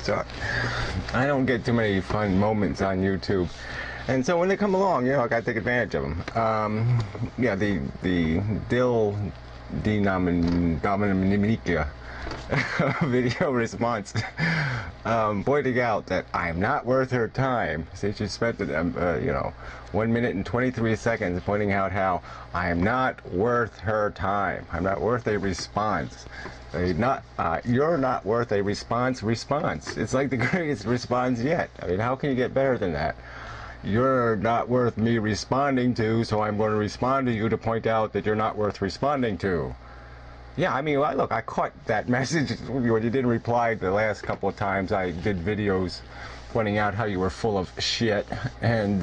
So I don't get too many fun moments on YouTube, and so when they come along, you know, I gotta take advantage of them. Yeah, the DoNotGod video response pointing out that I'm not worth her time. So she spent you know, 1 minute and 23 seconds pointing out how I'm not worth her time. I'm not worth a response. You're not worth a response. It's like the greatest response yet. I mean, how can you get better than that? You're not worth me responding to, so I'm going to respond to you to point out that you're not worth responding to. Yeah, I mean, look, I caught that message when you didn't reply the last couple of times I did videos pointing out how you were full of shit, and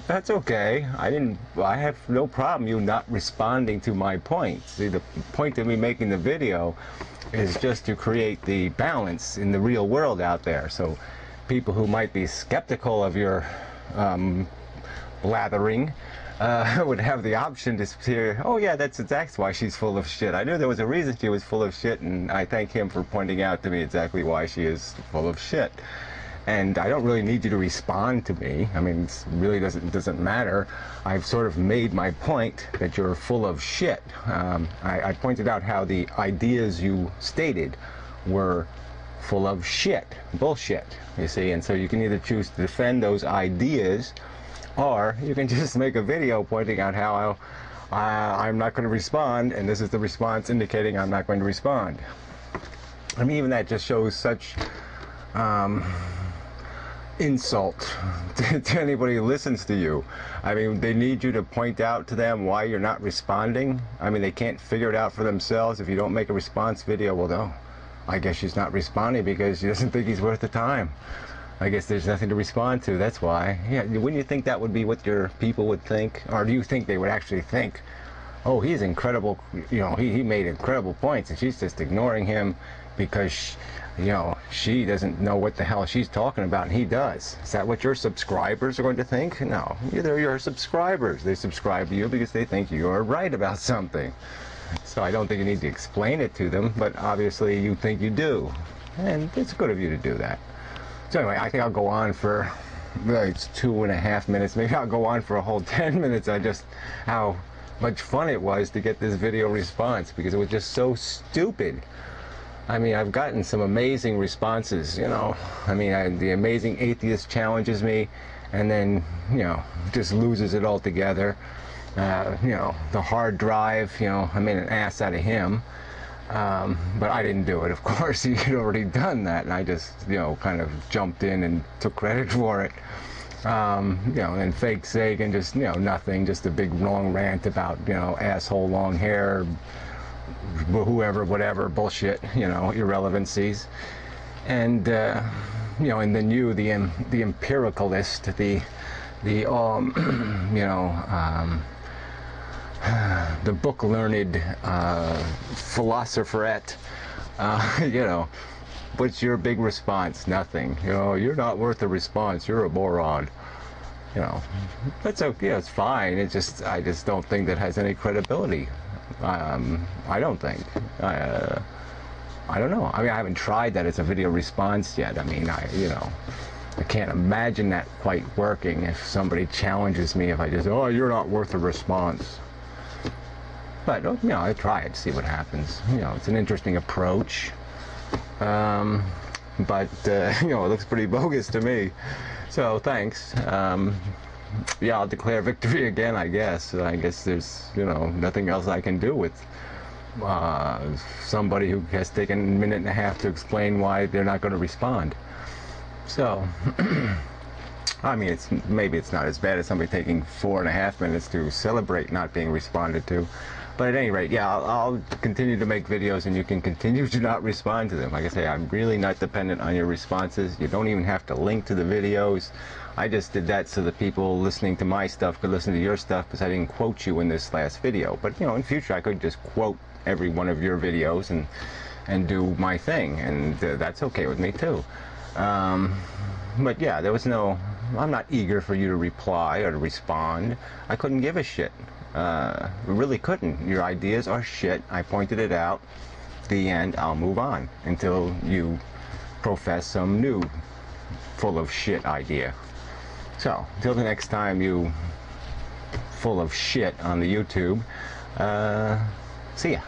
that's okay. I have no problem you not responding to my points. See, the point of me making the video is just to create the balance in the real world out there, so people who might be skeptical of your blathering would have the option to hear, oh yeah, that's why she's full of shit. I knew there was a reason she was full of shit, and I thank him for pointing out to me exactly why she is full of shit. And I don't really need you to respond to me. I mean, it really doesn't matter. I've sort of made my point that you're full of shit. I pointed out how the ideas you stated were full of shit, bullshit, you see, and so you can either choose to defend those ideas, or you can just make a video pointing out how I'm not going to respond, and this is the response indicating I'm not going to respond. I mean, even that just shows such insult to anybody who listens to you. I mean, they need you to point out to them why you're not responding. I mean, they can't figure it out for themselves. If you don't make a response video, well, no, I guess she's not responding because she doesn't think he's worth the time. I guess there's nothing to respond to, that's why. Yeah, wouldn't you think that would be what your people would think? Or do you think they would actually think, oh, he's incredible, you know, he made incredible points, and she's just ignoring him because, you know, she doesn't know what the hell she's talking about, and he does. Is that what your subscribers are going to think? No, they're your subscribers. They subscribe to you because they think you're right about something. So I don't think you need to explain it to them, but obviously you think you do. And it's good of you to do that. So anyway, I think I'll go on for, it's 2.5 minutes. Maybe I'll go on for a whole 10 minutes on just how much fun it was to get this video response, because it was just so stupid. I mean, I've gotten some amazing responses, you know. I mean, the amazing atheist challenges me, and then, you know, just loses it altogether. You know, the hard drive, you know, I made an ass out of him. But I didn't do it, of course. He had already done that, and I just, you know, kind of jumped in and took credit for it. You know, and fake sake and just, you know, nothing, just a big long rant about, you know, asshole, long hair, whoever, whatever, bullshit, you know, irrelevancies. And, you know, and then you, the empiricalist, you know, the book-learned philosopherette, you know, what's your big response? Nothing. You know, you're not worth a response. You're a moron. You know, that's okay. It's fine. It's just, I just don't think that has any credibility. I don't think. I don't know. I mean, I haven't tried that as a video response yet. I mean, you know, I can't imagine that quite working if somebody challenges me, if I just, oh, you're not worth a response. But, you know, I try it, see what happens. You know, it's an interesting approach. But, you know, it looks pretty bogus to me. So, thanks. Yeah, I'll declare victory again, I guess. I guess there's, you know, nothing else I can do with somebody who has taken a minute and a half to explain why they're not going to respond. So, I mean, maybe it's not as bad as somebody taking 4.5 minutes to celebrate not being responded to. But at any rate, yeah, I'll continue to make videos, and you can continue to not respond to them. Like I say, I'm really not dependent on your responses. You don't even have to link to the videos. I just did that so that people listening to my stuff could listen to your stuff, because I didn't quote you in this last video. But, you know, in future I could just quote every one of your videos and do my thing, and that's okay with me too. But yeah, there was no, I'm not eager for you to reply or to respond. I couldn't give a shit. Really couldn't. Your ideas are shit. I pointed it out. the end, I'll move on until you profess some new full of shit idea. So, until the next time you full of shit on the YouTube, see ya.